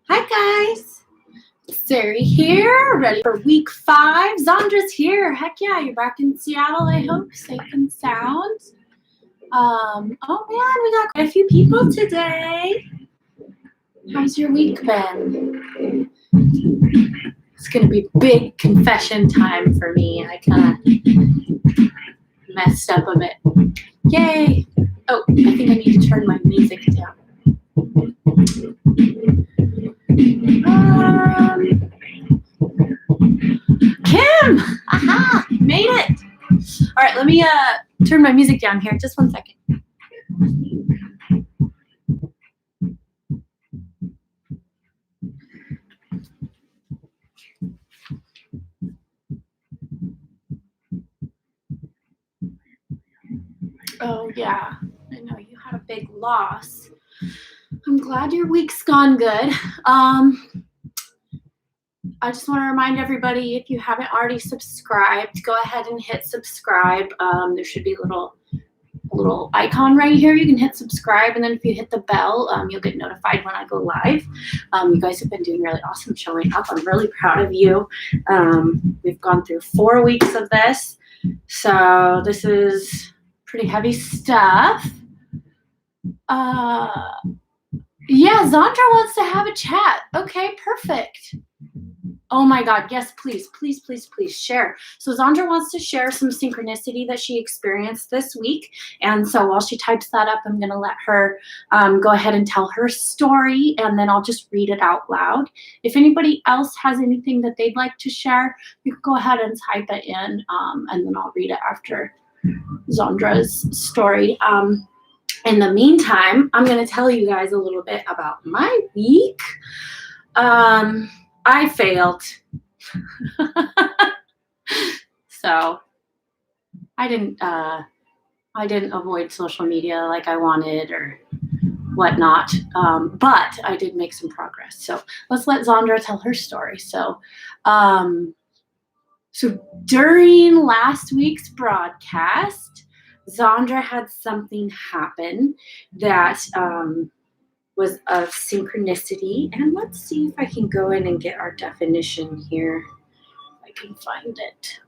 Hi guys, Sari here, ready for week 5. Zondra's here. Heck yeah, you're back in Seattle, I hope, safe and sound. Oh man, we got quite a few people today. How's your week been? It's gonna be big confession time for me. I kind of messed up a bit. Yay! Oh, I think I need to turn my music down. Kim! Aha! Made it! All right, let me turn my music down here. Just one second. Oh, yeah. I know you had a big loss. I'm glad your week's gone good. I just want to remind everybody, if you haven't already subscribed, go ahead and hit subscribe. There should be a little icon right here. You can hit subscribe, and then if you hit the bell, you'll get notified when I go live. You guys have been doing really awesome showing up. I'm really proud of you. We've gone through 4 weeks of this, so this is pretty heavy stuff. Yeah, Zandra wants to have a chat. Okay, perfect. Oh my God, yes, please, please, please, please share. So Zandra wants to share some synchronicity that she experienced this week. And so while she types that up, I'm gonna let her go ahead and tell her story, and then I'll just read it out loud. If anybody else has anything that they'd like to share, you can go ahead and type it in, and then I'll read it after Zandra's story. In the meantime, I'm gonna tell you guys a little bit about my week. I failed. So I didn't avoid social media like I wanted or whatnot, but I did make some progress. So let's let Zandra tell her story. So during last week's broadcast, Zandra had something happen that was of synchronicity. And let's see if I can go in and get our definition here. If I can find it.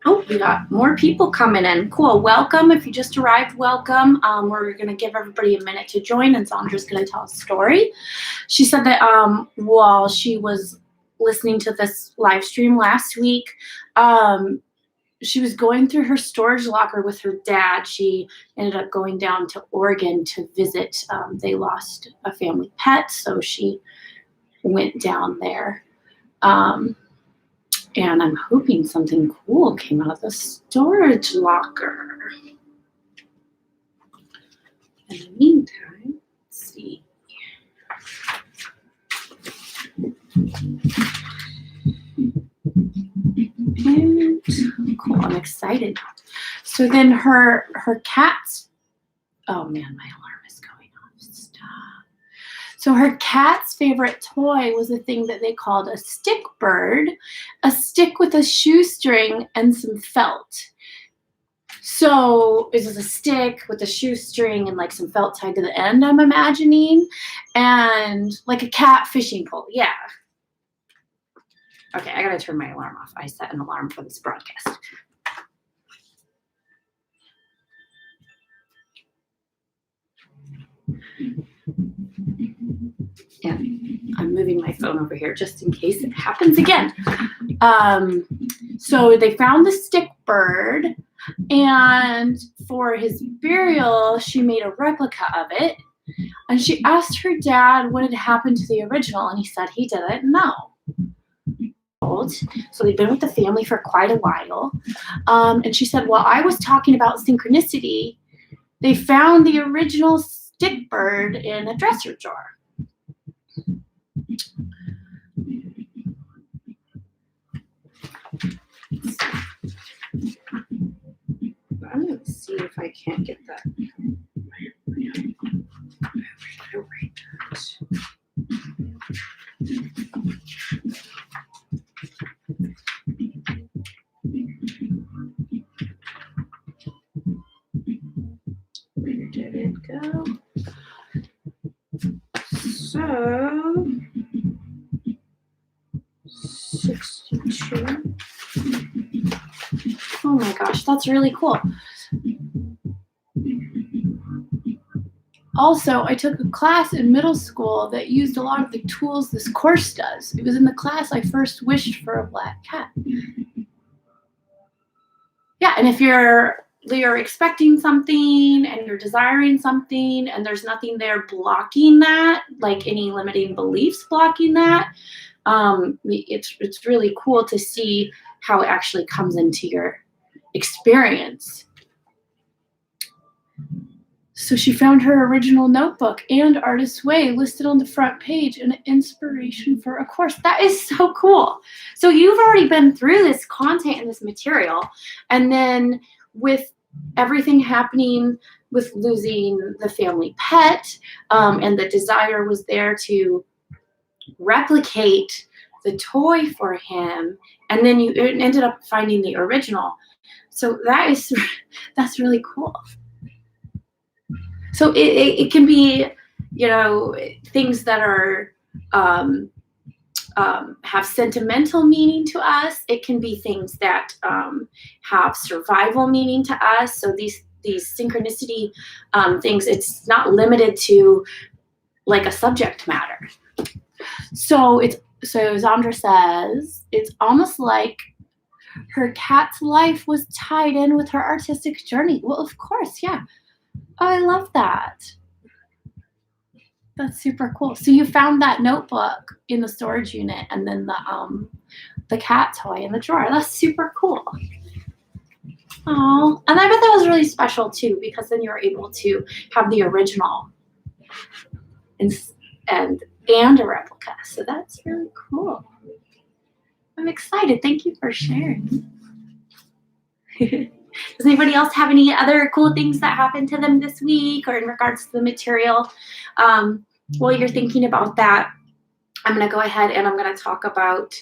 Oh, we got more people coming in. Cool. Welcome. If you just arrived, welcome. We're going to give everybody a minute to join, and Zandra's going to tell a story. She said that while she was listening to this live stream last week, she was going through her storage locker with her dad. She ended up going down to Oregon to visit. They lost a family pet, so she went down there. And I'm hoping something cool came out of the storage locker. In the meantime, let's see. And cool, I'm excited. So then her cat's, oh man, my alarm is going off. Stop. So her cat's favorite toy was a thing that they called a stick bird, a stick with a shoestring and some felt. So it was a stick with a shoestring and like some felt tied to the end, I'm imagining, and like a cat fishing pole. Yeah. Okay, I gotta turn my alarm off. I set an alarm for this broadcast. And I'm moving my phone over here just in case it happens again. So they found the stick bird, and for his burial, she made a replica of it. And she asked her dad what had happened to the original, and he said he didn't know. So they'd been with the family for quite a while. And she said, while I was talking about synchronicity, they found the original stick bird in a dresser drawer. I'm going to see if I can't get that. go. So 62. Oh my gosh, that's really cool. Also, I took a class in middle school that used a lot of the tools this course does. It was in the class I first wished for a black cat. Yeah, and if you're expecting something and you're desiring something and there's nothing there blocking that, like any limiting beliefs blocking that, it's really cool to see how it actually comes into your experience. So she found her original notebook and Artist's Way listed on the front page and an inspiration for a course. That is so cool. So you've already been through this content and this material, and then with everything happening with losing the family pet, and the desire was there to replicate the toy for him, and then you ended up finding the original. So that's really cool. So it can be, you know, things that are have sentimental meaning to us. It can be things that have survival meaning to us. So these synchronicity things, it's not limited to like a subject matter. So Zandra says it's almost like her cat's life was tied in with her artistic journey. Well, of course, yeah. Oh, I love that. That's super cool. So you found that notebook in the storage unit, and then the cat toy in the drawer. That's super cool. Oh, and I bet that was really special too, because then you were able to have the original and a replica. So that's really cool. I'm excited. Thank you for sharing. Does anybody else have any other cool things that happened to them this week or in regards to the material? While you're thinking about that, I'm going to go ahead and I'm going to talk about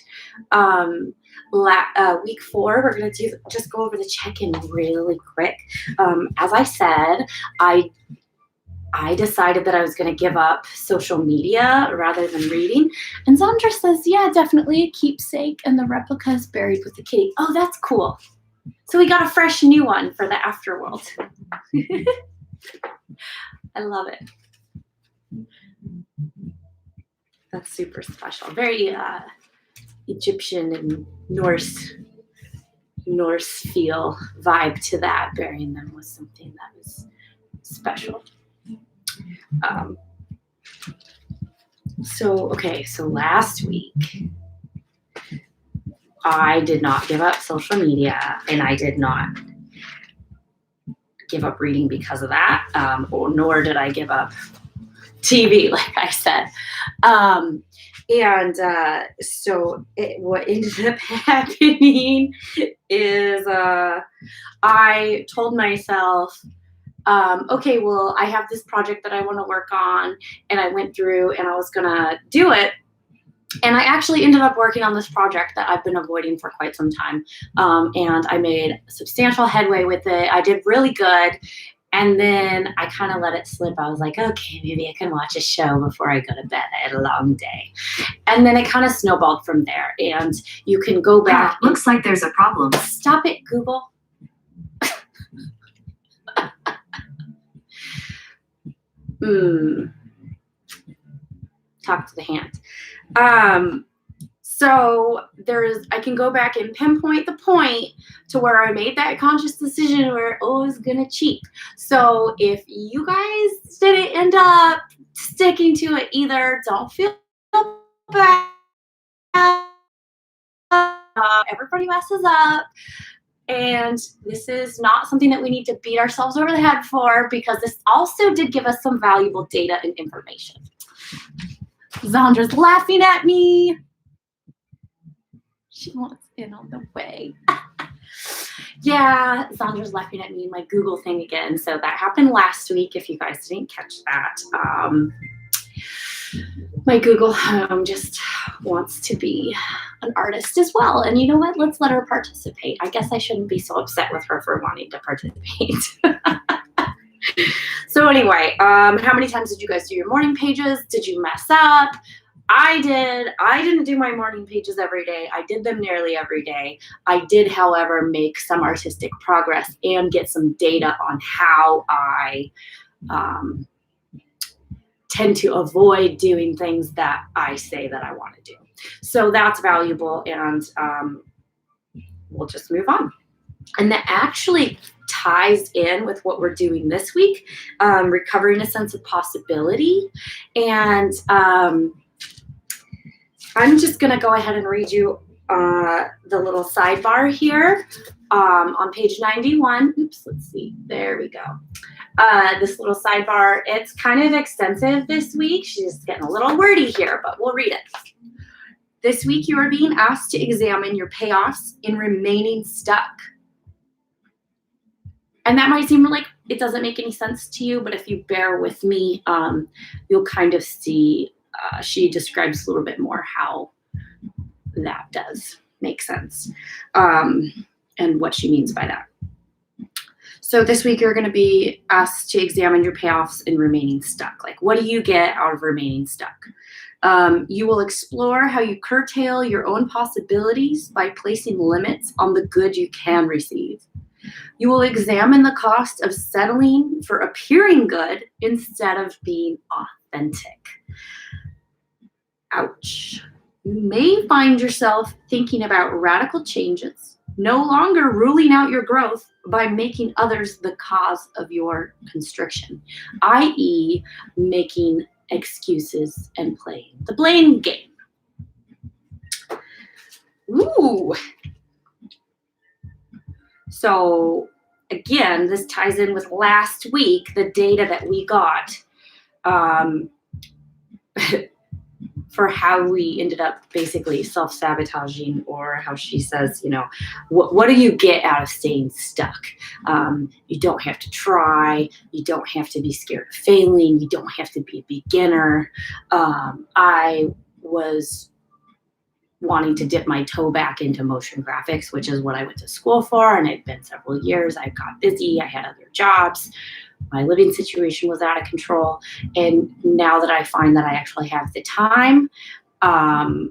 week 4. We're going to just go over the check-in really quick. As I said, I decided that I was going to give up social media rather than reading. And Zandra says, yeah, definitely a keepsake, and the replica is buried with the kitty. Oh, that's cool. So we got a fresh new one for the afterworld. I love it. That's super special. Very Egyptian and Norse feel vibe to that. Burying them was something that was special. So last week, I did not give up social media, and I did not give up reading because of that, nor did I give up TV, like I said. What ended up happening is I told myself, okay, well, I have this project that I want to work on, and I went through and I was going to do it. And I actually ended up working on this project that I've been avoiding for quite some time. And I made substantial headway with it. I did really good. And then I kind of let it slip. I was like, okay, maybe I can watch a show before I go to bed. I had a long day. And then it kind of snowballed from there. And you can go back. Looks like there's a problem. Stop it, Google. Talk to the hand. So I can go back and pinpoint the point to where I made that conscious decision where I was gonna cheat. So if you guys didn't end up sticking to it either, don't feel bad. Everybody messes up. And this is not something that we need to beat ourselves over the head for, because this also did give us some valuable data and information. Zandra's laughing at me. She wants in on the way. Yeah, Zandra's laughing at me in my Google thing again. So that happened last week, if you guys didn't catch that. My Google home just wants to be an artist as well. And you know what? Let's let her participate. I guess I shouldn't be so upset with her for wanting to participate. So anyway, how many times did you guys do your morning pages? Did you mess up? I did. I didn't do my morning pages every day. I did them nearly every day. I did, however, make some artistic progress and get some data on how I tend to avoid doing things that I say that I want to do. So that's valuable, and we'll just move on. And that actually ties in with what we're doing this week, recovering a sense of possibility. And I'm just going to go ahead and read you the little sidebar here on page 91. Oops, let's see. There we go. This little sidebar, it's kind of extensive this week. She's getting a little wordy here, but we'll read it. This week, you are being asked to examine your payoffs in remaining stuck. And that might seem like it doesn't make any sense to you, but if you bear with me, you'll kind of see, she describes a little bit more how that does make sense, and what she means by that. So this week, you're going to be asked to examine your payoffs in remaining stuck. Like, what do you get out of remaining stuck? You will explore how you curtail your own possibilities by placing limits on the good you can receive. You will examine the cost of settling for appearing good instead of being authentic. Ouch. You may find yourself thinking about radical changes, no longer ruling out your growth by making others the cause of your constriction, i.e., making excuses and playing the blame game. Ooh. So again, this ties in with last week, the data that we got for how we ended up basically self-sabotaging, or how she says, you know, what do you get out of staying stuck? You don't have to try. You don't have to be scared of failing. You don't have to be a beginner. I was wanting to dip my toe back into motion graphics, which is what I went to school for, and it'd been several years. I got busy. I had other jobs. My living situation was out of control. And now that I find that I actually have the time, I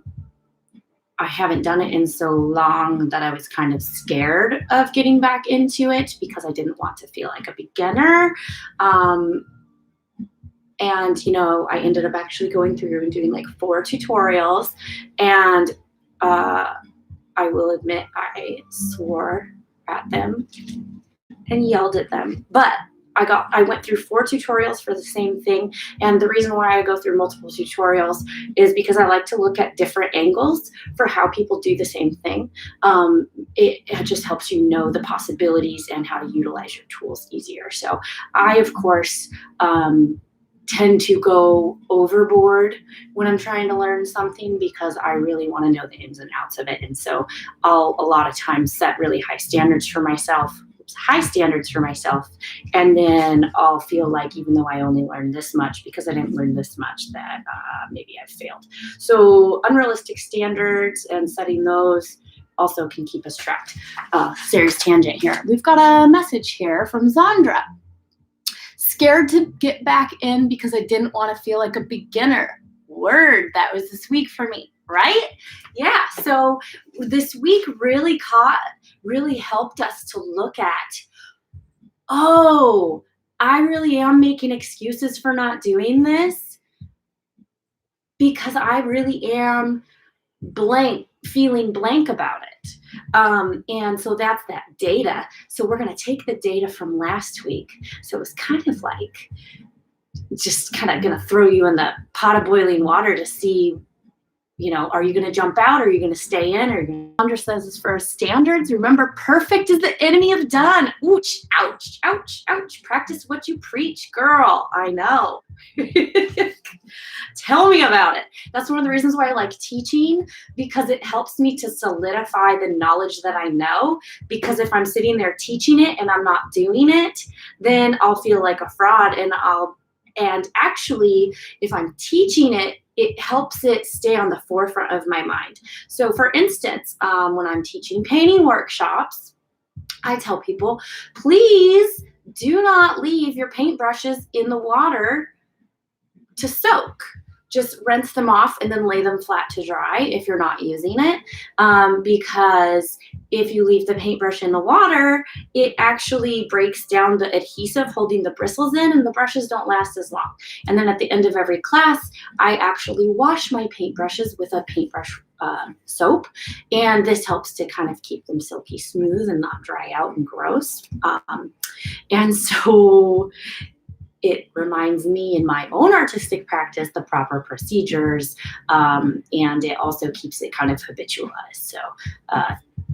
haven't done it in so long that I was kind of scared of getting back into it because I didn't want to feel like a beginner. And, you know, I ended up actually going through and doing like 4 tutorials. And I will admit I swore at them and yelled at them. But I went through 4 tutorials for the same thing. And the reason why I go through multiple tutorials is because I like to look at different angles for how people do the same thing. It just helps you know the possibilities and how to utilize your tools easier. So I, of course, tend to go overboard when I'm trying to learn something because I really want to know the ins and outs of it. And so I'll a lot of times set really high standards for myself, and then I'll feel like even though I only learned this much because I didn't learn this much, that maybe I've failed. So unrealistic standards and setting those also can keep us trapped. Serious tangent here. We've got a message here from Zandra. Scared to get back in because I didn't want to feel like a beginner. Word, that was this week for me, right? Yeah, so this week really helped us to look at, oh, I really am making excuses for not doing this because I really am feeling blank about it. And so that's that data. So we're going to take the data from last week. So it was kind of like just kind of going to throw you in the pot of boiling water to see, you know, are you going to jump out? Or are you going to stay in? Or Sandra says, as for standards, remember, perfect is the enemy of done. Ouch, ouch, ouch, ouch. Practice what you preach, girl. I know. Tell me about it. That's one of the reasons why I like teaching, because it helps me to solidify the knowledge that I know. Because if I'm sitting there teaching it and I'm not doing it, then I'll feel like a fraud. And actually, if I'm teaching it, it helps it stay on the forefront of my mind. So for instance, when I'm teaching painting workshops, I tell people, please do not leave your paintbrushes in the water to soak. Just rinse them off and then lay them flat to dry if you're not using it. Because if you leave the paintbrush in the water, it actually breaks down the adhesive holding the bristles in, and the brushes don't last as long. And then at the end of every class, I actually wash my paintbrushes with a paintbrush soap, and this helps to kind of keep them silky smooth and not dry out and gross. And so it reminds me in my own artistic practice the proper procedures, and it also keeps it kind of habitualized. So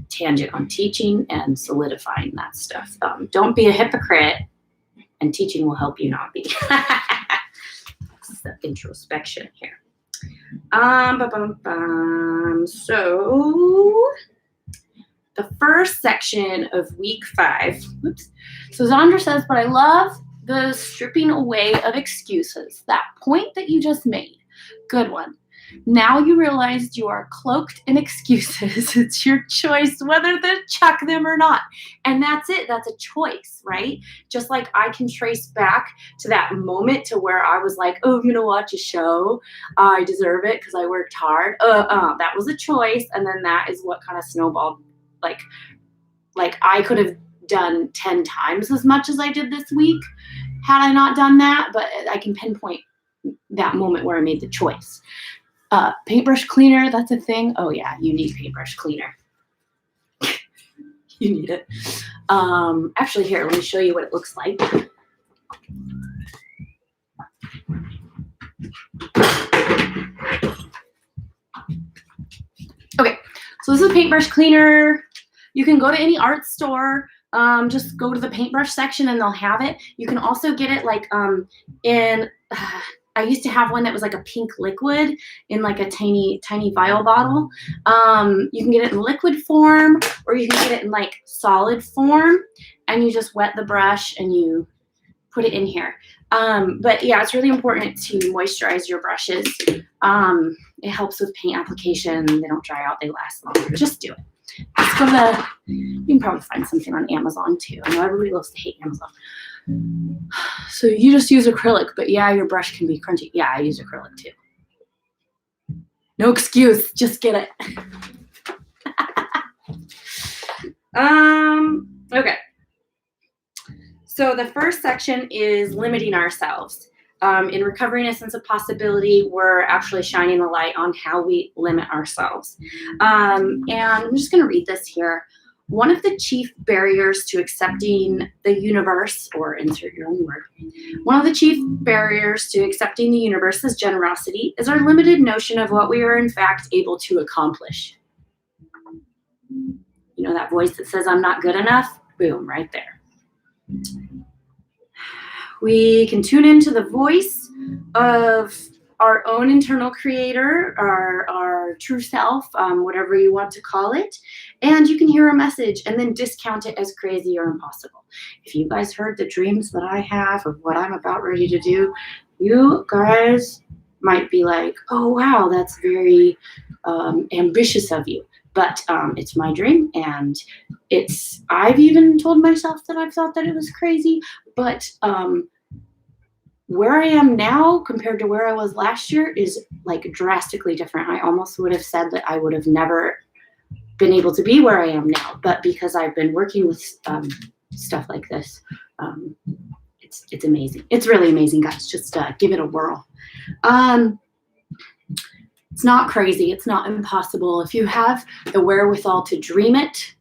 tangent on teaching and solidifying that stuff. Don't be a hypocrite, and teaching will help you not be. It's the introspection here. So the first section of week 5. Oops. So Zandra says, but I love the stripping away of excuses. That point that you just made. Good one. Now you realized you are cloaked in excuses. It's your choice whether to chuck them or not. And that's it. That's a choice, right? Just like I can trace back to that moment to where I was like, oh, you know what, just show. I deserve it because I worked hard. That was a choice. And then that is what kind of snowballed. Like I could have done 10 times as much as I did this week had I not done that, but I can pinpoint that moment where I made the choice. Paintbrush cleaner, that's a thing. Oh yeah, you need paintbrush cleaner. You need it. Actually, here, let me show you what it looks like. Okay, so this is a paintbrush cleaner. You can go to any art store. Just go to the paintbrush section and they'll have it. You can also get it like I used to have one that was like a pink liquid in like a tiny vial bottle. You can get it in liquid form, or you can get it in like solid form, and you just wet the brush and you put it in here. But yeah, it's really important to moisturize your brushes. It helps with paint application. They don't dry out, they last longer. Just do it. You can probably find something on Amazon too. I know everybody loves to hate Amazon. So you just use acrylic, but yeah, your brush can be crunchy. Yeah, I use acrylic too. No excuse, just get it. Okay. So the first section is limiting ourselves. In Recovering a Sense of Possibility, we're actually shining a light on how we limit ourselves. And I'm just going to read this here. One of the chief barriers to accepting the universe, or insert your own word, one of the chief barriers to accepting the universe as generosity is our limited notion of what we are in fact able to accomplish. You know that voice that says, I'm not good enough? Boom, right there. We can tune into the voice of our own internal creator, our true self, whatever you want to call it, and you can hear a message and then discount it as crazy or impossible. If you guys heard the dreams that I have of what I'm about ready to do, you guys might be like, oh wow, that's very ambitious of you. But it's my dream, and I've even told myself that I've thought that it was crazy, but where I am now compared to where I was last year is like drastically different. I almost would have said that I would have never been able to be where I am now, but because I've been working with stuff like this, it's amazing. It's really amazing, guys. Just give it a whirl. It's not crazy. It's not impossible. If you have the wherewithal to dream it,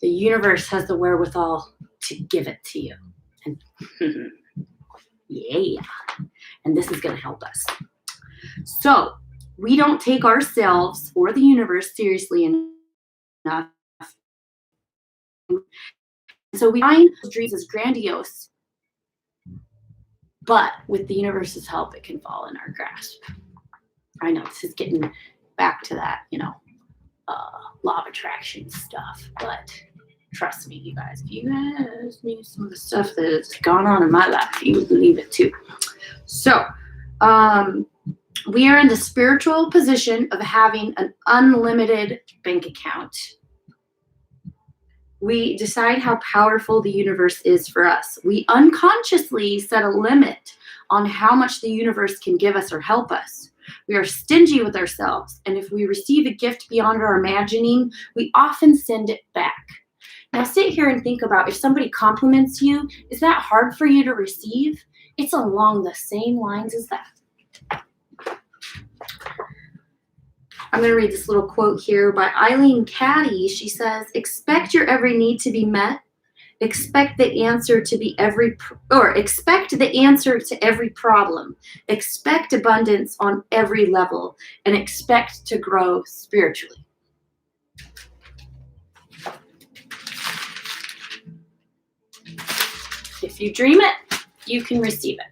the universe has the wherewithal to give it to you. And yeah. And this is going to help us. So we don't take ourselves or the universe seriously enough. So we find dreams as grandiose, but with the universe's help, it can fall in our grasp. I know this is getting back to that, law of attraction stuff, but trust me, you guys, if you guys knew some of the stuff that's gone on in my life, you would believe it too. So, we are in the spiritual position of having an unlimited bank account. We decide how powerful the universe is for us. We unconsciously set a limit on how much the universe can give us or help us. We are stingy with ourselves, and if we receive a gift beyond our imagining, we often send it back. Now sit here and think about, if somebody compliments you, is that hard for you to receive? It's along the same lines as that. I'm going to read this little quote here by Eileen Caddy. She says, expect your every need to be met. Expect the answer to every problem. Expect abundance on every level, and expect to grow spiritually. If you dream it, you can receive it.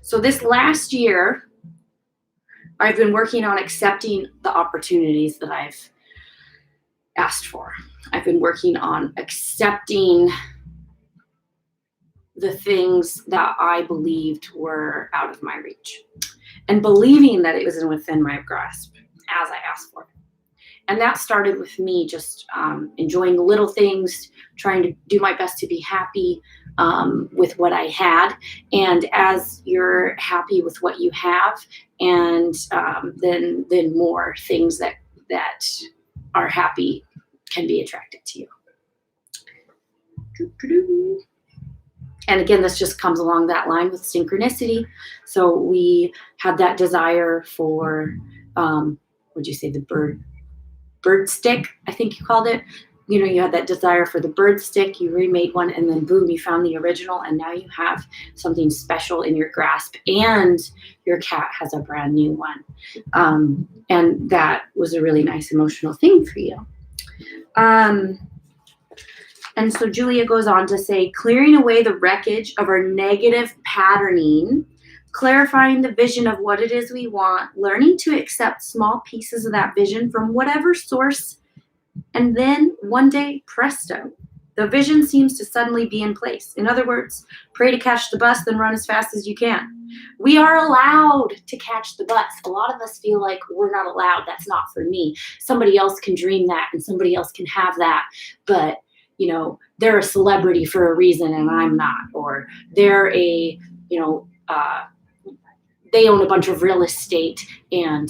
So this last year, I've been working on accepting the opportunities that I've asked for. I've been working on accepting the things that I believed were out of my reach and believing that it was within my grasp as I asked for it. And that started with me just enjoying the little things, trying to do my best to be happy with what I had. And as you're happy with what you have, and then more things that are happy can be attracted to you. And again, this just comes along that line with synchronicity. So we had that desire for, what'd you say, the bird stick, I think you called it. You know, you had that desire for the bird stick, you remade one, and then boom, you found the original, and now you have something special in your grasp, and your cat has a brand new one. And that was a really nice emotional thing for you. And so Julia goes on to say, clearing away the wreckage of our negative patterning, clarifying the vision of what it is we want, learning to accept small pieces of that vision from whatever source, and then one day, presto, the vision seems to suddenly be in place. In other words, pray to catch the bus, then run as fast as you can. We are allowed to catch the bus. A lot of us feel like we're not allowed. That's not for me. Somebody else can dream that, and somebody else can have that. But, you know, they're a celebrity for a reason, and I'm not. Or they're a, you know, they own a bunch of real estate and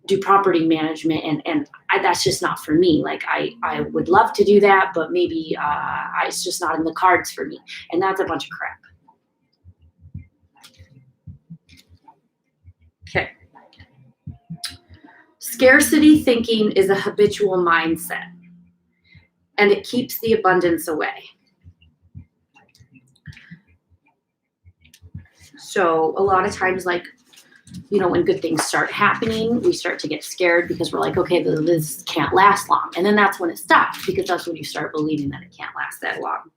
do property management, and that's just not for me. Like I would love to do that, but maybe it's just not in the cards for me. And that's a bunch of crap. Okay. Scarcity thinking is a habitual mindset, and it keeps the abundance away. So a lot of times, like, you know, when good things start happening, we start to get scared because we're like, okay, this can't last long. And then that's when it stops, because that's when you start believing that it can't last that long.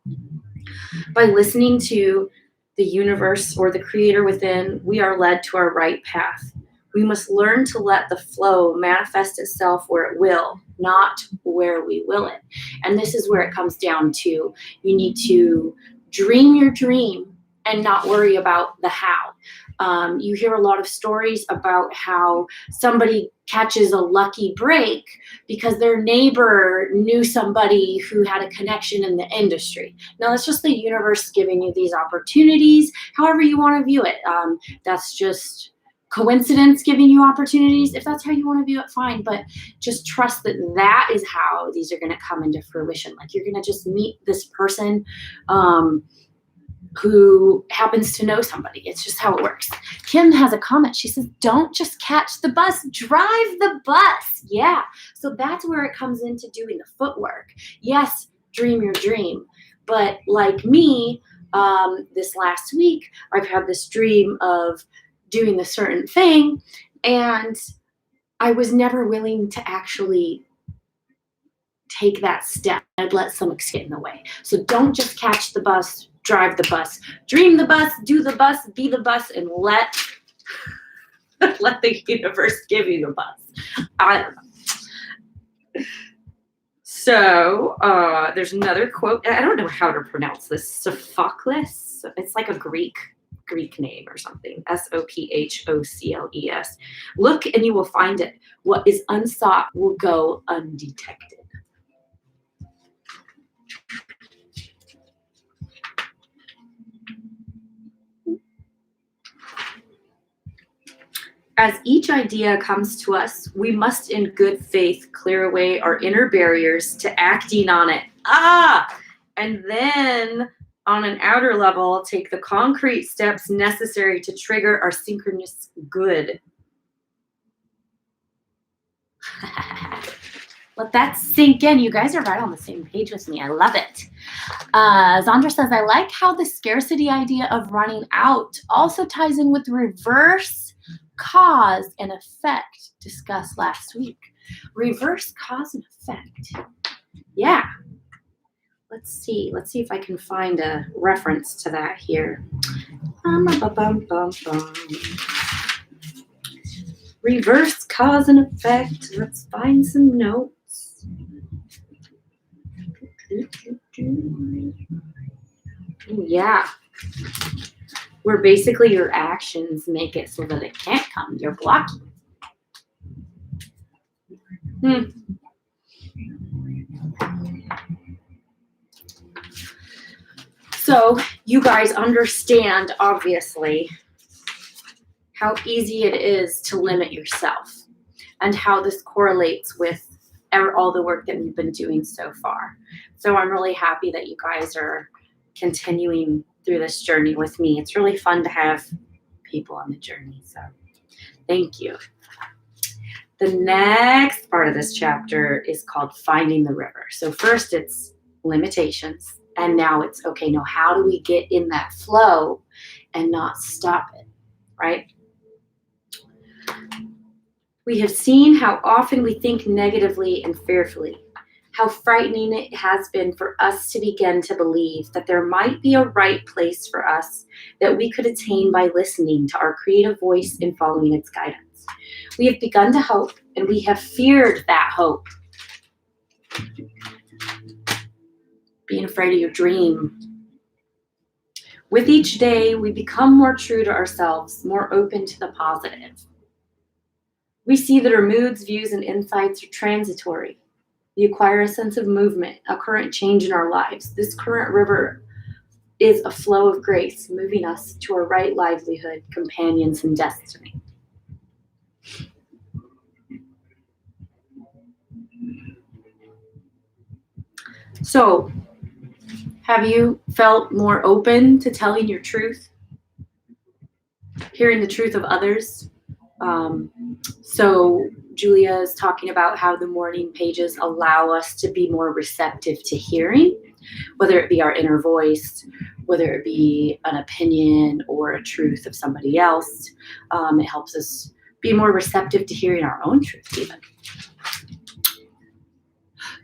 By listening to the universe or the creator within, we are led to our right path. We must learn to let the flow manifest itself where it will, not where we will it. And this is where it comes down to, you need to dream your dream and not worry about the how. You hear a lot of stories about how somebody catches a lucky break because their neighbor knew somebody who had a connection in the industry. Now, that's just the universe giving you these opportunities, however you want to view it. That's just coincidence giving you opportunities. If that's how you want to view it, fine. But just trust that that is how these are going to come into fruition. Like, you're going to just meet this person who happens to know somebody. It's just how it works. Kim has a comment. She says, don't just catch the bus, drive the bus. Yeah. So that's where it comes into doing the footwork. Yes, dream your dream. But like me, this last week, I've had this dream of doing a certain thing, and I was never willing to actually take that step. I'd let something get in the way. So don't just catch the bus, drive the bus. Dream the bus, do the bus, be the bus, and let the universe give you the bus. I don't know. So there's another quote. I don't know how to pronounce this. Sophocles. It's like a Greek name or something. S-O-P-H-O-C-L-E-S. Look and you will find it. What is unsought will go undetected. As each idea comes to us, we must in good faith clear away our inner barriers to acting on it. And then on an outer level, take the concrete steps necessary to trigger our synchronous good. Let that sink in. You guys are right on the same page with me. I love it. Zandra says, I like how the scarcity idea of running out also ties in with the reverse cause and effect discussed last week. Reverse cause and effect. Yeah. Let's see if I can find a reference to that here. Reverse cause and effect. Let's find some notes. Yeah. Where basically your actions make it so that it can't come. You're blocking. So you guys understand, obviously, how easy it is to limit yourself and how this correlates with all the work that we've been doing so far. So I'm really happy that you guys are continuing through this journey with me. It's really fun to have people on the journey. So thank you. The next part of this chapter is called Finding the River. So first it's limitations. And now it's, okay, now how do we get in that flow and not stop it, right? We have seen how often we think negatively and fearfully, how frightening it has been for us to begin to believe that there might be a right place for us that we could attain by listening to our creative voice and following its guidance. We have begun to hope, and we have feared that hope. Being afraid of your dream. With each day, we become more true to ourselves, more open to the positive. We see that our moods, views, and insights are transitory. We acquire a sense of movement, a current change in our lives. This current river is a flow of grace, moving us to our right livelihood, companions, and destiny. So, have you felt more open to telling your truth? Hearing the truth of others? So Julia is talking about how the morning pages allow us to be more receptive to hearing, whether it be our inner voice, whether it be an opinion or a truth of somebody else. It helps us be more receptive to hearing our own truth even.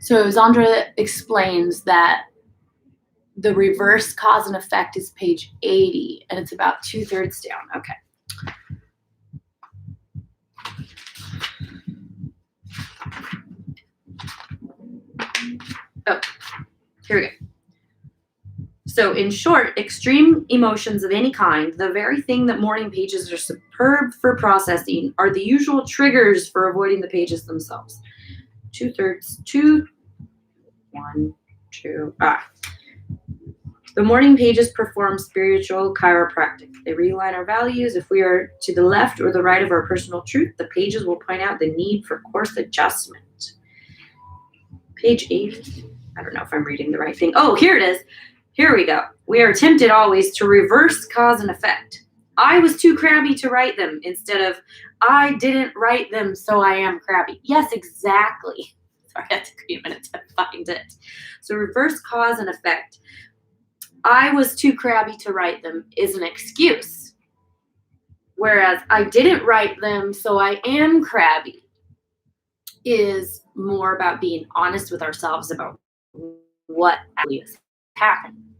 So Zandra explains that the reverse cause and effect is page 80, and it's about 2/3 down. Okay. Oh, here we go. So in short, extreme emotions of any kind, the very thing that morning pages are superb for processing, are the usual triggers for avoiding the pages themselves. 2/3, 1, 2. The morning pages perform spiritual chiropractic. They realign our values. If we are to the left or the right of our personal truth, the pages will point out the need for course adjustment. Page 8. I don't know if I'm reading the right thing. Oh, here it is. Here we go. We are tempted always to reverse cause and effect. I was too crabby to write them instead of I didn't write them, so I am crabby. Yes, exactly. Sorry, that took me a minute to find it. So reverse cause and effect. I was too crabby to write them is an excuse. Whereas I didn't write them, so I am crabby is more about being honest with ourselves about what actually is happening.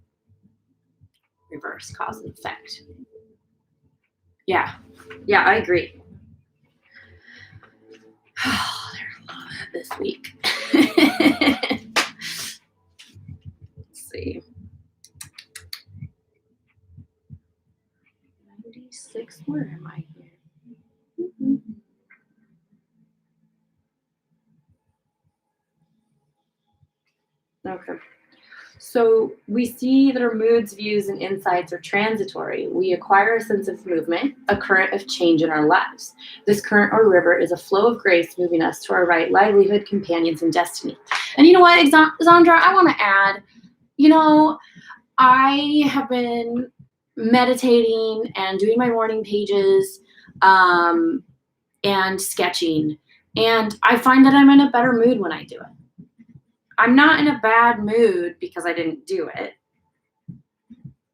Reverse cause and effect. Yeah, I agree. Oh, there's a lot this week. Let's see. 96, where am I here? Okay. So we see that our moods, views, and insights are transitory. We acquire a sense of movement, a current of change in our lives. This current or river is a flow of grace moving us to our right livelihood, companions, and destiny. And you know what, Zandra, I want to add, I have been meditating and doing my morning pages and sketching. And I find that I'm in a better mood when I do it. I'm not in a bad mood because I didn't do it.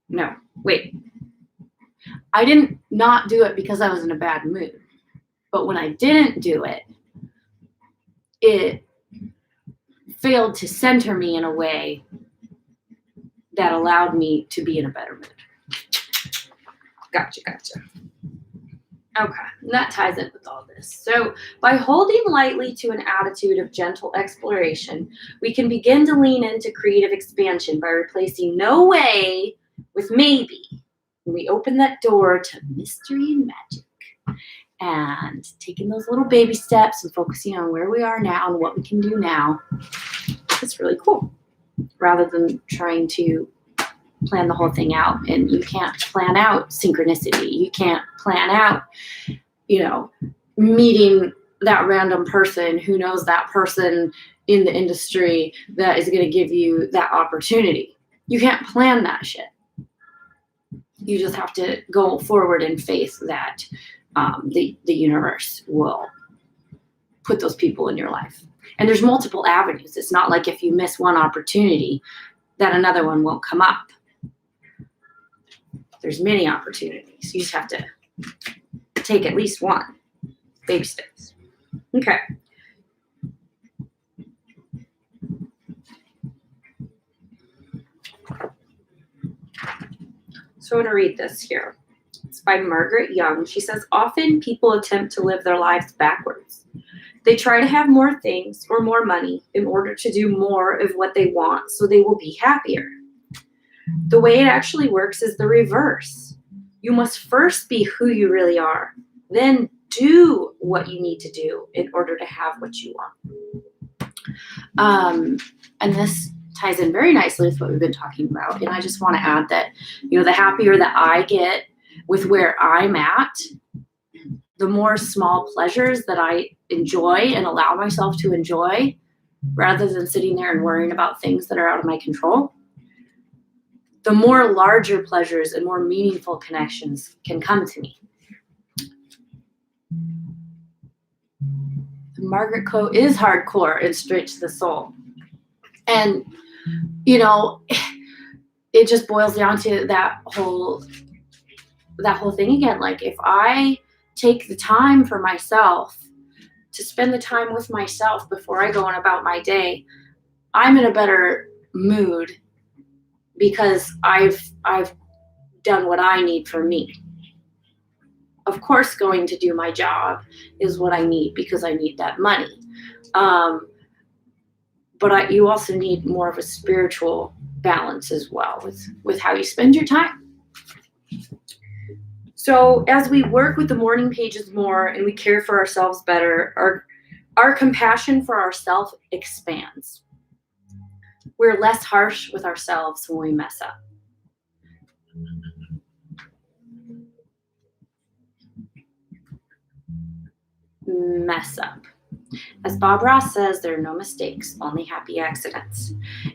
No, wait. I didn't not do it because I was in a bad mood. But when I didn't do it, it failed to center me in a way that allowed me to be in a better mood. Gotcha. Okay, and that ties in with all this. So by holding lightly to an attitude of gentle exploration, we can begin to lean into creative expansion by replacing no way with maybe. We open that door to mystery and magic and taking those little baby steps and focusing on where we are now and what we can do now. It's really cool, rather than trying to plan the whole thing out. And you can't plan out synchronicity. You can't plan out, meeting that random person who knows that person in the industry that is going to give you that opportunity. You can't plan that shit. You just have to go forward in faith that the universe will put those people in your life. And there's multiple avenues. It's not like if you miss one opportunity that another one won't come up. There's many opportunities. You just have to take at least one. Baby steps. Okay. So I'm going to read this here. It's by Margaret Young. She says, often people attempt to live their lives backwards. They try to have more things or more money in order to do more of what they want so they will be happier. The way it actually works is the reverse. You must first be who you really are, then do what you need to do in order to have what you want. And this ties in very nicely with what we've been talking about. And I just want to add that, the happier that I get with where I'm at, the more small pleasures that I enjoy and allow myself to enjoy, rather than sitting there and worrying about things that are out of my control, the more larger pleasures and more meaningful connections can come to me. The Margaret quote is hardcore and straight to the soul. And, it just boils down to that whole thing again. Like, if I take the time for myself to spend the time with myself before I go on about my day, I'm in a better mood because I've done what I need for me. Of course, going to do my job is what I need because I need that money. But you also need more of a spiritual balance as well with how you spend your time. So as we work with the morning pages more and we care for ourselves better, our compassion for ourselves expands. We're less harsh with ourselves when we mess up. Mess up. As Bob Ross says, there are no mistakes, only happy accidents.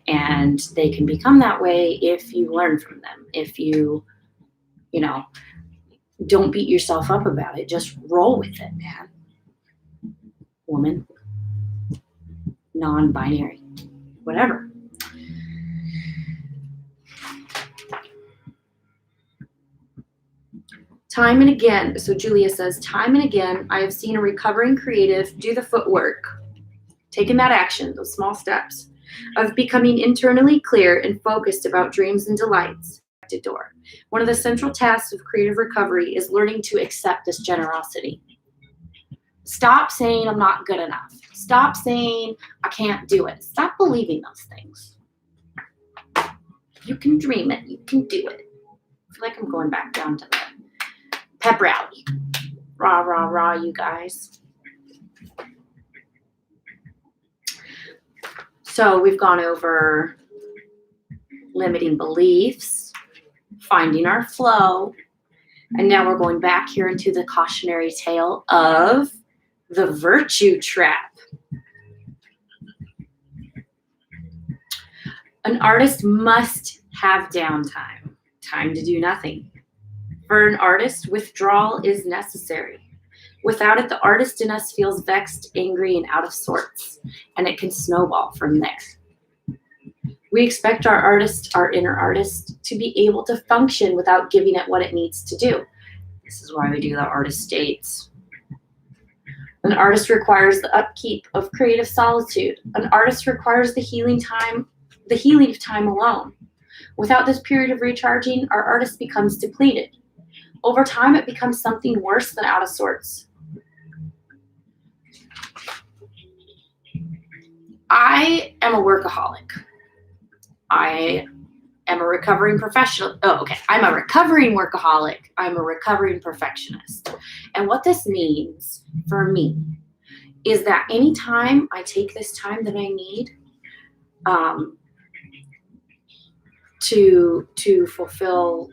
And they can become that way if you learn from them. If you don't beat yourself up about it. Just roll with it, man. Woman. Non-binary. Whatever. Time and again, so Julia says, time and again, I have seen a recovering creative do the footwork, taking that action, those small steps, of becoming internally clear and focused about dreams and delights. Door. One of the central tasks of creative recovery is learning to accept this generosity. Stop saying I'm not good enough. Stop saying I can't do it. Stop believing those things. You can dream it. You can do it. I feel like I'm going back down to the pep rally. Rah, rah, rah, you guys. So we've gone over limiting beliefs, finding our flow, and now we're going back here into the cautionary tale of the virtue trap. An artist must have downtime, time to do nothing. For an artist, withdrawal is necessary. Without it, the artist in us feels vexed, angry, and out of sorts, and it can snowball from there. We expect our artist, our inner artist, to be able to function without giving it what it needs to do. This is why we do the artist states. An artist requires the upkeep of creative solitude. An artist requires the healing of time alone. Without this period of recharging, our artist becomes depleted. Over time, it becomes something worse than out of sorts. I am a workaholic. I am a recovering professional. I'm a recovering workaholic. I'm a recovering perfectionist. And what this means for me is that anytime I take this time that I need to fulfill,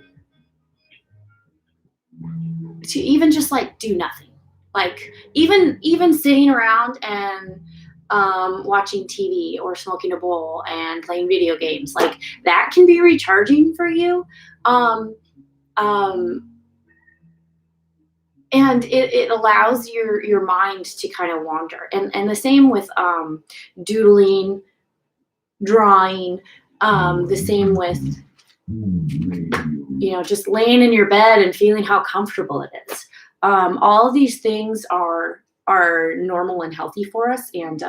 to even just like do nothing, like even sitting around and watching TV or smoking a bowl and playing video games, like that can be recharging for you. And it allows your mind to kind of wander. And the same with doodling, drawing, the same with, just laying in your bed and feeling how comfortable it is. All of these things are normal and healthy for us, and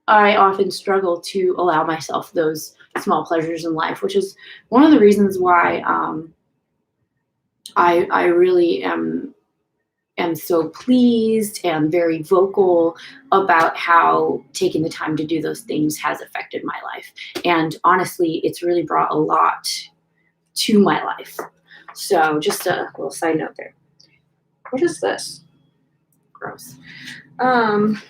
I often struggle to allow myself those small pleasures in life, which is one of the reasons why I really am so pleased and very vocal about how taking the time to do those things has affected my life. And honestly, it's really brought a lot to my life. So just a little side note there. What is this? Gross.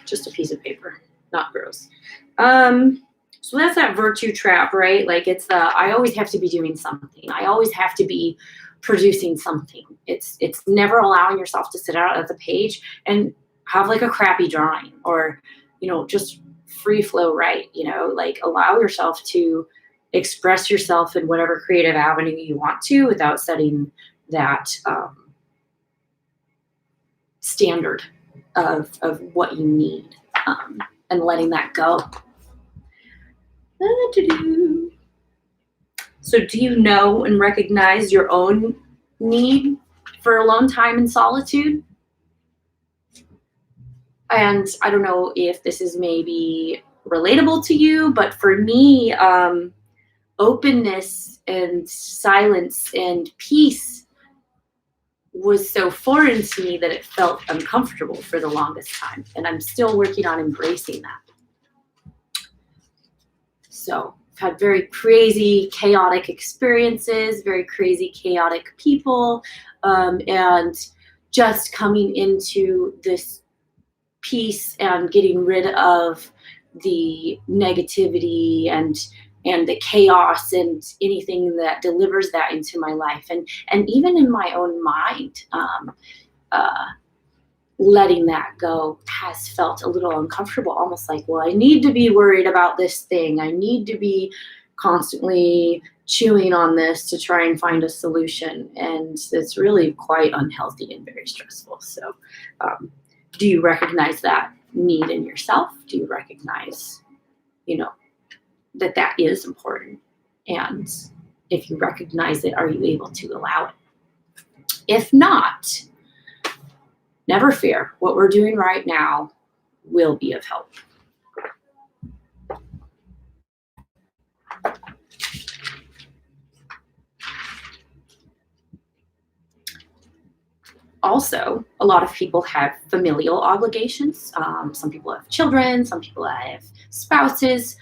Just a piece of paper, not gross. So that's that virtue trap, right? Like it's I always have to be doing something. I always have to be producing something. It's never allowing yourself to sit out at the page and have like a crappy drawing, or, just free flow, right? Like allow yourself to express yourself in whatever creative avenue you want to without setting that standard of what you need, and letting that go. So do you know and recognize your own need for alone time and solitude? And I don't know if this is maybe relatable to you, but for me, openness and silence and peace was so foreign to me that it felt uncomfortable for the longest time. And I'm still working on embracing that. So I've had very crazy, chaotic experiences, very crazy, chaotic people, and just coming into this peace and getting rid of the negativity and the chaos and anything that delivers that into my life, and even in my own mind, letting that go has felt a little uncomfortable, almost like, well, I need to be worried about this thing. I need to be constantly chewing on this to try and find a solution. And it's really quite unhealthy and very stressful. So do you recognize that need in yourself? Do you recognize, that is important? And if you recognize it, are you able to allow it? If not, never fear. What we're doing right now will be of help. Also, a lot of people have familial obligations. Some people have children, some people have spouses,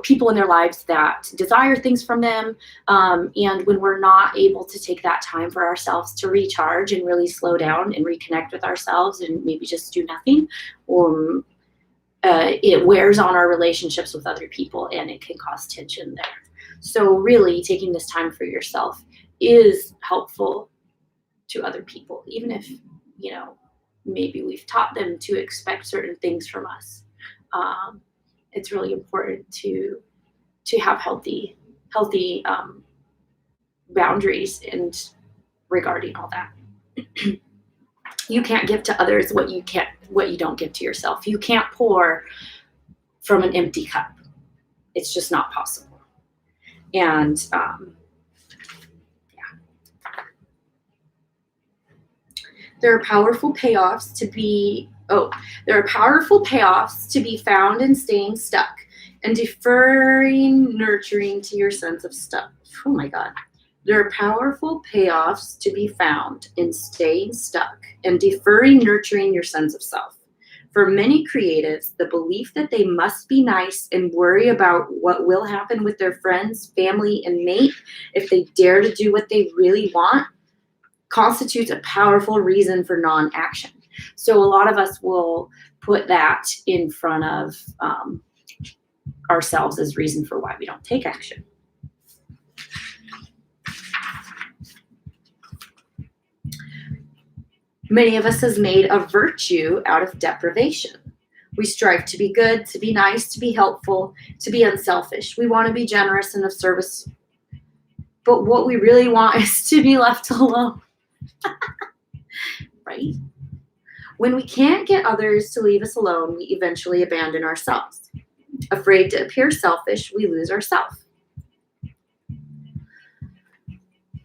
people in their lives that desire things from them. And when we're not able to take that time for ourselves to recharge and really slow down and reconnect with ourselves and maybe just do nothing, it wears on our relationships with other people, and it can cause tension there. So really taking this time for yourself is helpful to other people, even if, you know, maybe we've taught them to expect certain things from us. It's really important to have healthy boundaries and regarding all that. You can't give to others what you don't give to yourself. You can't pour from an empty cup. It's just not possible. And there are powerful payoffs to be found in staying stuck and deferring nurturing to your sense of stuff. Oh my God. There are powerful payoffs to be found in staying stuck and deferring nurturing your sense of self. For many creatives, the belief that they must be nice and worry about what will happen with their friends, family, and mate if they dare to do what they really want constitutes a powerful reason for non-action. So a lot of us will put that in front of ourselves as reason for why we don't take action. Many of us has made a virtue out of deprivation. We strive to be good, to be nice, to be helpful, to be unselfish. We want to be generous and of service. But what we really want is to be left alone. Right? When we can't get others to leave us alone, we eventually abandon ourselves. Afraid to appear selfish, we lose ourselves.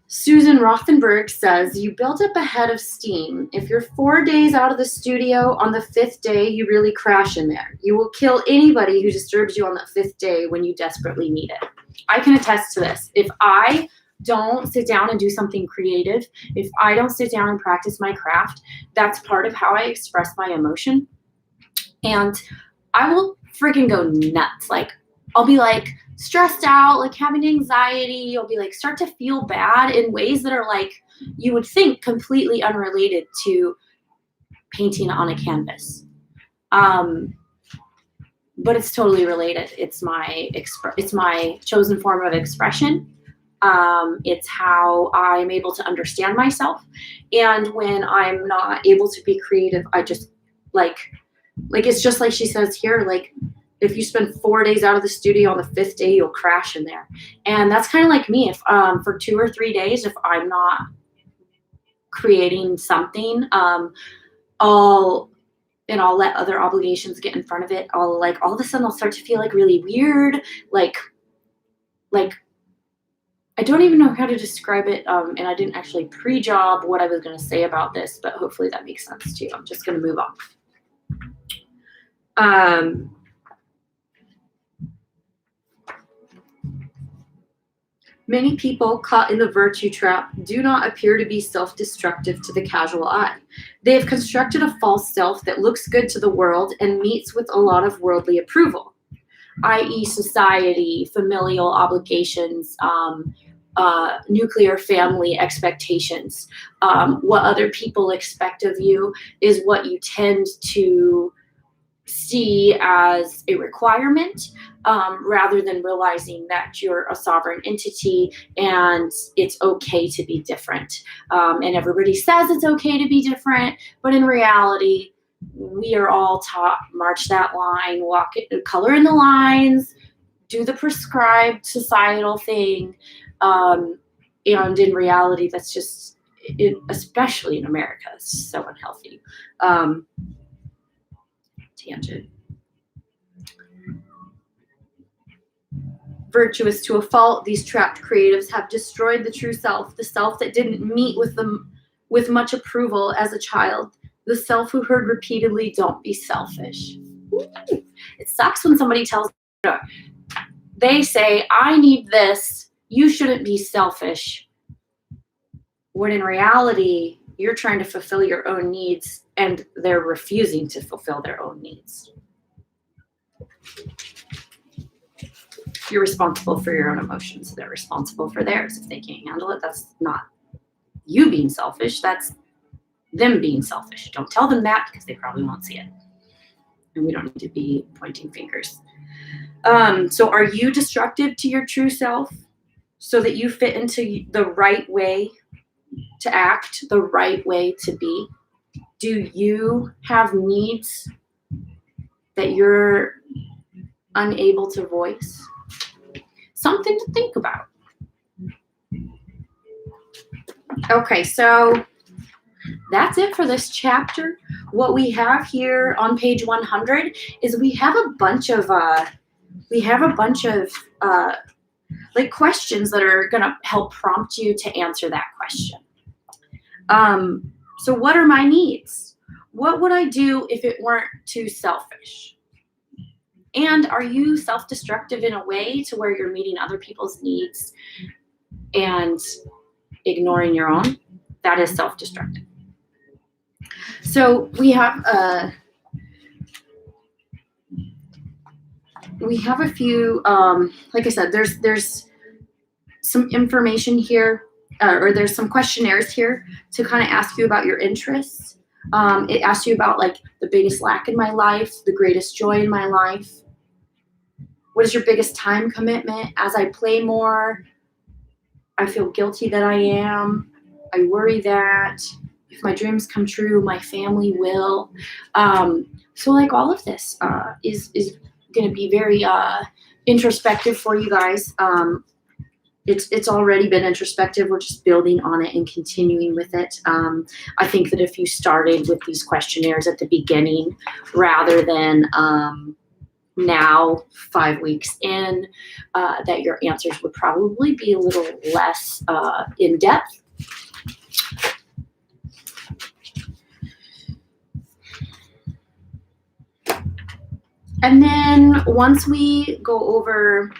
Susan Rothenberg says, you build up a head of steam. If you're 4 days out of the studio, on the 5th day, you really crash in there. You will kill anybody who disturbs you on that 5th day when you desperately need it. I can attest to this. If I don't sit down and do something creative, if I don't sit down and practice my craft, that's part of how I express my emotion. And I will freaking go nuts. Like, I'll be like stressed out, like having anxiety. You'll be like, start to feel bad in ways that are like, you would think completely unrelated to painting on a canvas. But it's totally related. It's my chosen form of expression. It's how I'm able to understand myself. And when I'm not able to be creative, I just like it's just like she says here, like, if you spend 4 days out of the studio, on the 5th day, you'll crash in there. And that's kind of like me. If for 2 or 3 days, if I'm not creating something, I'll let other obligations get in front of it. I'll like, all of a sudden I'll start to feel like really weird. Like I don't even know how to describe it. And I didn't actually pre-job what I was going to say about this, but hopefully that makes sense to you. I'm just going to move on. Many people caught in the virtue trap do not appear to be self-destructive to the casual eye. They have constructed a false self that looks good to the world and meets with a lot of worldly approval, i.e. society, familial obligations, nuclear family expectations. What other people expect of you is what you tend to see as a requirement, rather than realizing that you're a sovereign entity and it's okay to be different. And everybody says it's okay to be different, but in reality, we are all taught, march that line, walk it, color in the lines, do the prescribed societal thing. And in reality, that's just, especially in America, it's so unhealthy. Tangent. Virtuous to a fault, these trapped creatives have destroyed the true self, the self that didn't meet with them with much approval as a child, the self who heard repeatedly, don't be selfish. It sucks when somebody tells you, they say, I need this, you shouldn't be selfish, when in reality, you're trying to fulfill your own needs and they're refusing to fulfill their own needs. You're responsible for your own emotions. They're responsible for theirs. If they can't handle it, that's not you being selfish. That's them being selfish. Don't tell them that because they probably won't see it. And we don't need to be pointing fingers. So are you destructive to your true self so that you fit into the right way to act, the right way to be? Do you have needs that you're unable to voice? Something to think about. Okay, so that's it for this chapter. What we have here on page 100 is we have a bunch of like questions that are gonna help prompt you to answer that question. So what are my needs? What would I do if it weren't too selfish? And are you self-destructive in a way to where you're meeting other people's needs and ignoring your own? That is self-destructive. So we have a few, like I said, there's some information here, or there's some questionnaires here to kind of ask you about your interests. It asks you about like the biggest lack in my life, the greatest joy in my life. What is your biggest time commitment? As I play more, I feel guilty that I am. I worry that if my dreams come true, my family will. So like all of this is going to be very introspective for you guys. It's already been introspective. We're just building on it and continuing with it. I think that if you started with these questionnaires at the beginning rather than now 5 weeks in, that your answers would probably be a little less in depth. And then once we go over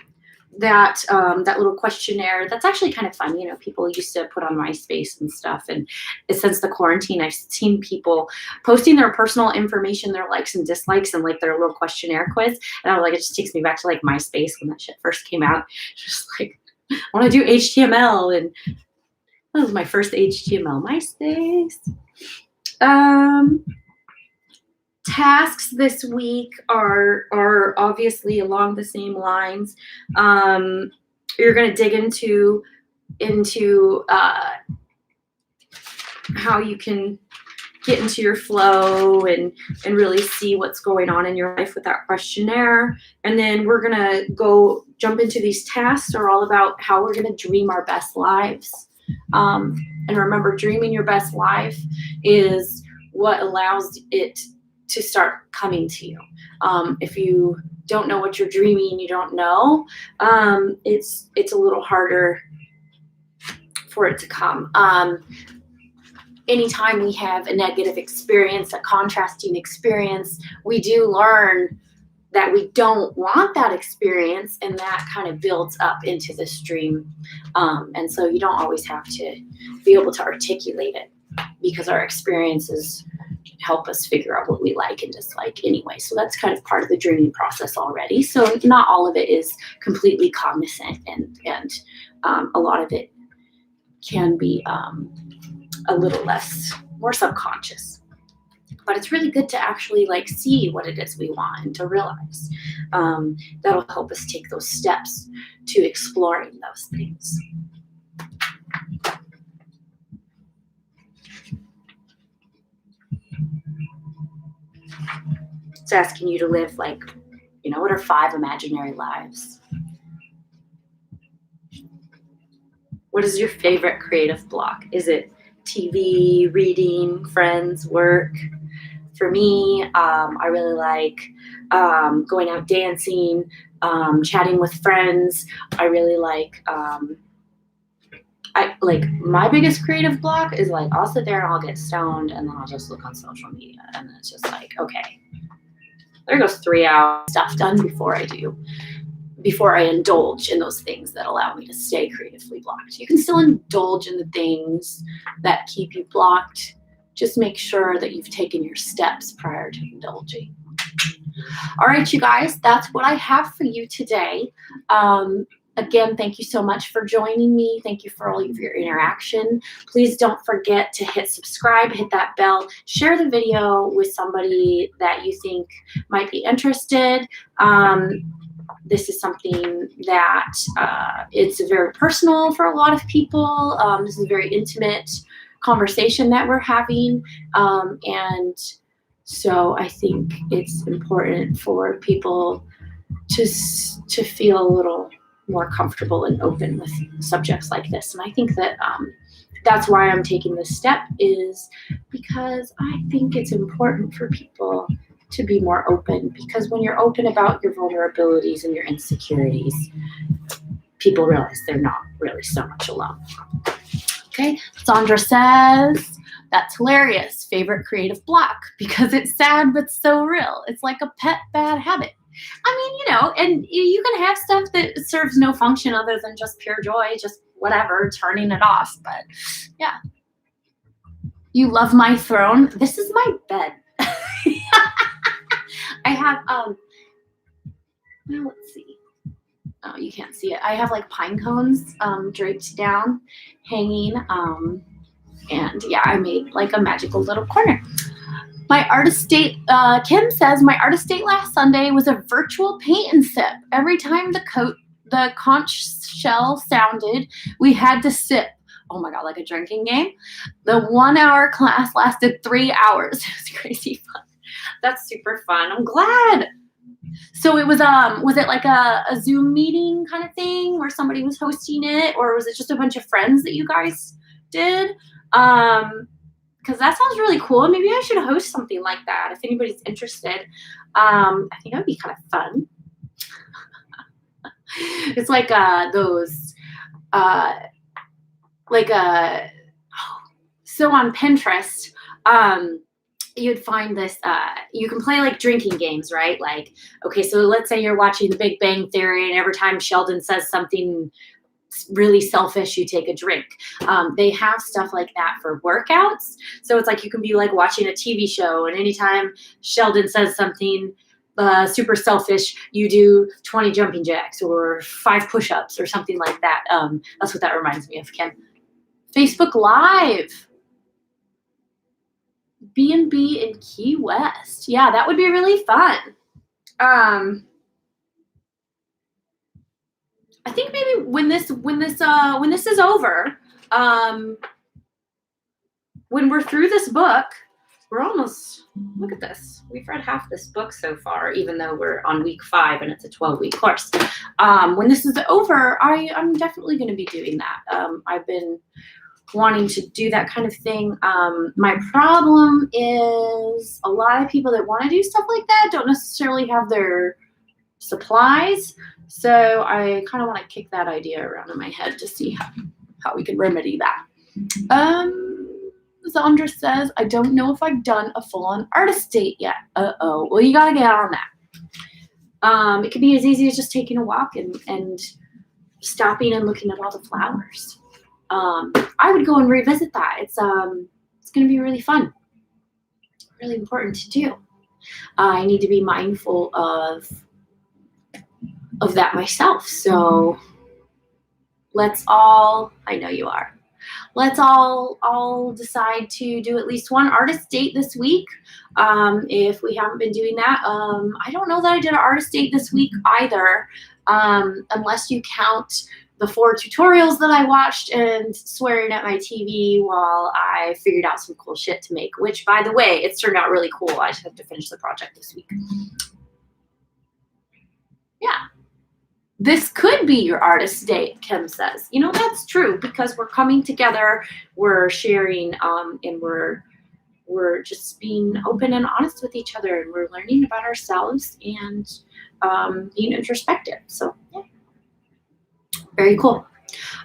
that that little questionnaire, that's actually kind of fun. You know, people used to put on MySpace and stuff. And since the quarantine, I've seen people posting their personal information, their likes and dislikes, and like their little questionnaire quiz. And I was like, it just takes me back to like MySpace when that shit first came out. Just like, I want to do HTML, and that was my first HTML, MySpace. Tasks this week are obviously along the same lines. You're going to dig into how you can get into your flow and really see what's going on in your life with that questionnaire. And then we're going to jump into these tasks are all about how we're going to dream our best lives. And remember, dreaming your best life is what allows it to start coming to you. If you don't know what you're dreaming, you don't know, it's a little harder for it to come. Anytime we have a negative experience, a contrasting experience, we do learn that we don't want that experience, and that kind of builds up into this dream. And so you don't always have to be able to articulate it, because our experiences help us figure out what we like and dislike anyway. So that's kind of part of the dreaming process already. So not all of it is completely cognizant, and a lot of it can be a little more subconscious. But it's really good to actually like see what it is we want and to realize. That'll help us take those steps to exploring those things. It's asking you to live like, what are 5 imaginary lives? What is your favorite creative block? Is it TV, reading, friends, work? For me, I really like going out dancing, chatting with friends. I really like, my biggest creative block is like, I'll sit there and I'll get stoned and then I'll just look on social media. And it's just like, okay, there goes 3 hours stuff done before I indulge in those things that allow me to stay creatively blocked. You can still indulge in the things that keep you blocked. Just make sure that you've taken your steps prior to indulging. All right, you guys, that's what I have for you today. Again, thank you so much for joining me. Thank you for all of your interaction. Please don't forget to hit subscribe, hit that bell, share the video with somebody that you think might be interested. This is something that it's very personal for a lot of people. This is a very intimate conversation that we're having. And so I think it's important for people to feel a little more comfortable and open with subjects like this. And I think that that's why I'm taking this step, is because I think it's important for people to be more open, because when you're open about your vulnerabilities and your insecurities, people realize they're not really so much alone. Okay, Sandra says, that's hilarious. Favorite creative block, because it's sad but so real. It's like a pet bad habit. I mean, you know, and you can have stuff that serves no function other than just pure joy, just whatever, turning it off. But yeah. You love my throne. This is my bed. I have, well, let's see. Oh, you can't see it. I have like pine cones draped down, hanging. And yeah, I made like a magical little corner. My artist date, Kim says, my artist date last Sunday was a virtual paint and sip. Every time the conch shell sounded, we had to sip. Oh my God, like a drinking game. The 1 hour class lasted 3 hours. It was crazy fun. That's super fun. I'm glad. So it was it like a Zoom meeting kind of thing where somebody was hosting it, or was it just a bunch of friends that you guys did? Because that sounds really cool. Maybe I should host something like that if anybody's interested. I think that would be kind of fun. It's like those, so on Pinterest, you'd find this, you can play like drinking games, right? Like, okay, so let's say you're watching The Big Bang Theory, and every time Sheldon says something really selfish, you take a drink. They have stuff like that for workouts. So it's like you can be like watching a TV show, and anytime Sheldon says something super selfish, you do 20 jumping jacks or 5 push-ups or something like that. That's what that reminds me of, Kim. Facebook Live. B&B in Key West. Yeah, that would be really fun. I think maybe when this is over, when we're through this book, we're almost, look at this. We've read half this book so far, even though we're on week 5 and it's a 12-week course. When this is over, I'm definitely going to be doing that. I've been wanting to do that kind of thing. My problem is a lot of people that want to do stuff like that don't necessarily have their supplies. So I kind of want to kick that idea around in my head to see how we can remedy that. Sandra says, I don't know if I've done a full-on artist date yet. Uh-oh. Well, you got to get on that. It could be as easy as just taking a walk and stopping and looking at all the flowers. I would go and revisit that. It's going to be really fun. Really important to do. I need to be mindful of that myself. So let's all, I know you are, let's all decide to do at least one artist date this week. If we haven't been doing that, I don't know that I did an artist date this week either, unless you count the 4 tutorials that I watched and swearing at my TV while I figured out some cool shit to make, which, by the way, it's turned out really cool. I just have to finish the project this week. Yeah. This could be your artist date, Kim says. You know, that's true, because we're coming together, we're sharing, and we're just being open and honest with each other, and we're learning about ourselves and being introspective. So, yeah. Very cool.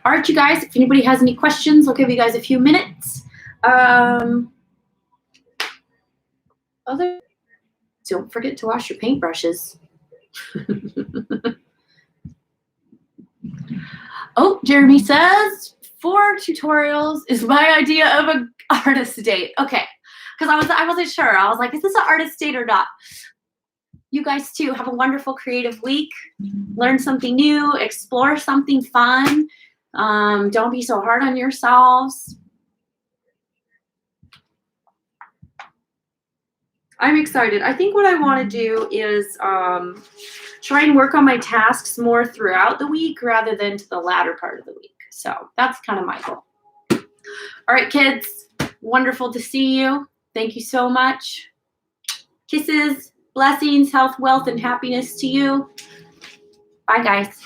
All right, you guys, if anybody has any questions, I'll give you guys a few minutes. Don't forget to wash your paintbrushes. Oh, Jeremy says 4 tutorials is my idea of an artist date. Okay, because I wasn't sure. I was like, is this an artist date or not? You guys too, have a wonderful creative week. Learn something new, explore something fun. Don't be so hard on yourselves. I'm excited. I think what I want to do is try and work on my tasks more throughout the week rather than to the latter part of the week. So that's kind of my goal. All right, kids, wonderful to see you. Thank you so much. Kisses, blessings, health, wealth, and happiness to you. Bye, guys.